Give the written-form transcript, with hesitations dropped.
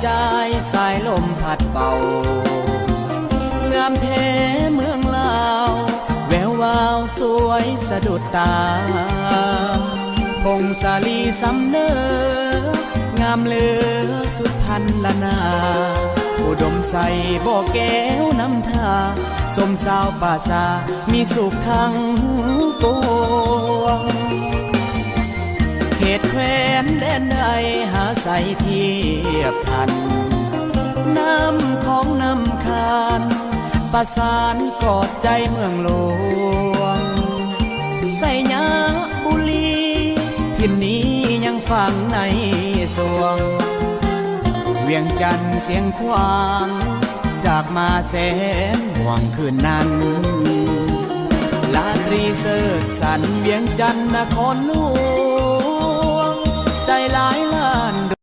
จายสายลมพัดเป่างามแท้เมืองลาวแวววาวสวยสะดุดตาพงสาลีสำเนองามเหลือสุดพันละนาอุดมใสบ่อแก้วน้ำทาสมสาวป่าซามีสุขทั้งปวงเขตแคว้นแดนใดหาใสเทียบทันน้ำของน้ำคานประสานกอดใจเมืองหลวงใส่ยาบุรีทิ่นนี้ยังฝังในสวงเวียงจันทร์เสียงควางจากมาแสนห่วงคืนนั้นลาตรีเสิร์ชสันเวียงจันทร์นครหลวงใจหลายล้าน